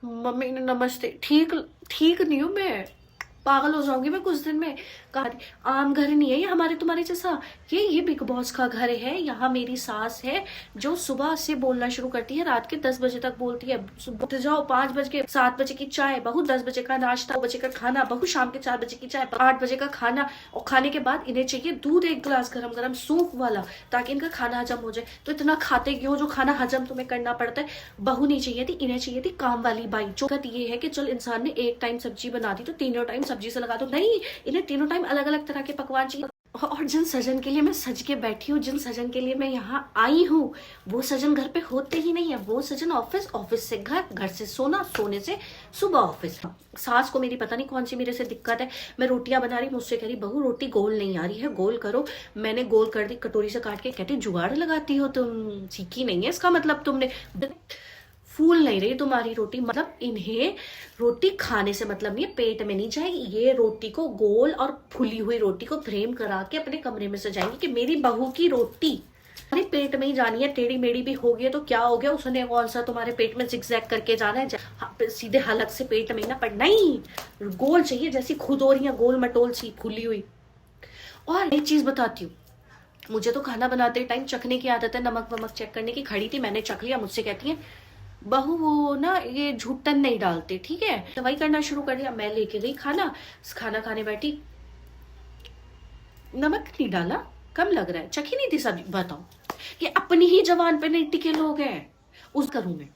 Mummy ने नमस्ते। ठीक ठीक नहीं हूँ मैं, पागल हो जाऊंगी मैं कुछ दिन में। कहा आम घर नहीं है ये हमारे तुम्हारे जैसा, ये बिग बॉस का घर है। यहाँ मेरी सास है जो सुबह से बोलना शुरू करती है, रात के 10 बजे तक बोलती है। उठ जाओ 5 बजे, 7 बजे की चाय बहू, 10 बजे का नाश्ता, 2 बजे का खाना बहू, शाम के 4 बजे की चाय, 8 बजे का खाना। और खाने के बाद इन्हें चाहिए दूध 1 गिलास गरम गरम सूप वाला, ताकि इनका खाना हजम हो जाए। तो इतना खाते क्यों जो खाना हजम तुम्हें करना पड़ता है। बहू नहीं चाहिए थी, इन्हें चाहिए थी काम वाली बाई। जो बात ये है कि चल इंसान ने एक टाइम सब्जी बना दी तो तीनों टाइम सब्जी से लगा दो, नहीं, इन्हें तीनों टाइम अलग अलग तरह के पकवान चाहिए। और जिन सजन के लिए मैं सज के बैठी हूँ, जिन सजन के लिए मैं यहाँ आई हूँ, वो सजन घर पे होते ही नहीं है। वो सजन ऑफिस, ऑफिस से घर, घर से सोना, सोने से सुबह ऑफिस। सास को मेरी पता नहीं कौन सी मेरे से दिक्कत है। मैं रोटियां बना रही, मुझसे कह रही बहू रोटी गोल नहीं आ रही है, गोल करो। मैंने गोल कर दी, कटोरी से काट के। कहती जुगाड़ लगाती हो तुम, सीखी नहीं है इसका मतलब तुमने। फूल नहीं रही तुम्हारी रोटी। मतलब इन्हें रोटी खाने से मतलब नहीं है, पेट में नहीं जाएगी। ये रोटी को गोल और फूली हुई रोटी को फ्रेम करा के अपने कमरे में सजाएंगी कि मेरी बहू की रोटी अरे पेट में ही जानी है। टेढ़ी मेढ़ी भी हो गई तो क्या हो गया, उसने कौन सा तुम्हारे पेट में जिगजैग करके जाना है, सीधे हलक से पेट में ही ना पड़। नहीं, गोल चाहिए, जैसी खुद हो रही है गोल मटोल सी फूली हुई। और एक चीज बताती हूँ, मुझे तो खाना बनाते टाइम चखने की आदत है, नमक वमक चेक करने की। खड़ी थी, मैंने चख लिया, मुझसे कहती है बहू वो ना ये झूठन नहीं डालते, ठीक है। दवाई करना शुरू कर दिया। मैं लेके गई खाना, खाना खाने बैठी, नमक नहीं डाला, कम लग रहा है, चखी नहीं थी सब्जी। बताओ, ये अपनी ही जवान पे नहीं टिके लोग हैं। उस करूं मैं,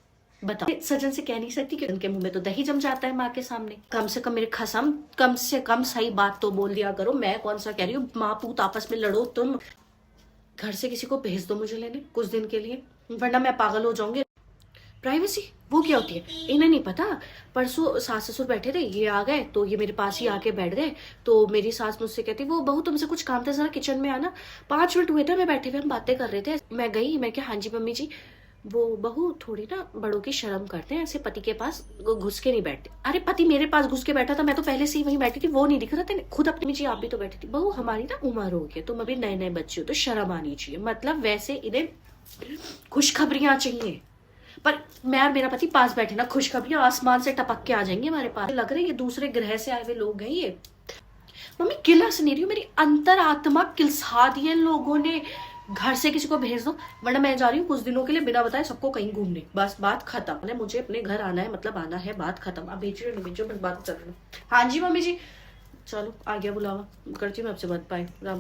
बताओ। सजन से कह नहीं सकती कि उनके मुंह में तो दही जम जाता है माँ के सामने। कम से कम मेरे खसम, कम से कम सही बात तो बोल दिया करो। मैं कौन सा कह रही हूँ माँ पूत आपस में लड़ो तुम। घर से किसी को भेज दो मुझे लेने कुछ दिन के लिए, वरना मैं पागल हो जाऊंगी। प्राइवेसी वो क्या होती है इन्हें नहीं पता। परसों सास ससुर बैठे थे, ये आ गए तो ये मेरे पास ही आके बैठ गए। तो मेरी सास मुझसे कहती वो बहू तुमसे कुछ काम था, जरा किचन में आना। 5 मिनट हुए थे, मैं बैठे हुए हम बातें कर रहे थे। मैं गई, मैं क्या हाँ जी मम्मी जी। वो बहू थोड़ी ना बड़ों की शर्म करते हैं, ऐसे पति के पास घुस के नहीं बैठते। अरे पति मेरे पास घुस के बैठा था, मैं तो पहले से ही वहीं बैठी थी, वो नहीं दिख रहा था खुद। अपनी जी आप भी तो बैठी थी। बहू हमारी ना उम्र हो गई, तुम अभी नए नए बच्चे हो तो शर्म आनी चाहिए। मतलब वैसे इन्हें खुशखबरियां चाहिए। पर मैं और मेरा पति पास बैठे ना, खुशखबरियां आसमान से टपक के आ जाएंगी हमारे पास। लग रहा है ये दूसरे ग्रह से आए हुए लोग हैं ये। मम्मी किलस नहीं रही हूँ, मेरी अंतर आत्मा किलसा दी है लोगों ने। घर से किसी को भेज दो, वरना मैं जा रही हूँ कुछ दिनों के लिए बिना बताए सबको कहीं घूमने। बस बात खत्म। मुझे अपने घर आना है, मतलब आना है, बात खत्म। अब भेजो नहीं भेजो, बस बात कर रही हूँ। हाँ जी मम्मी जी, चलो आ गया बुलावा, करती हूँ मैं आपसे बात। बाय, राम।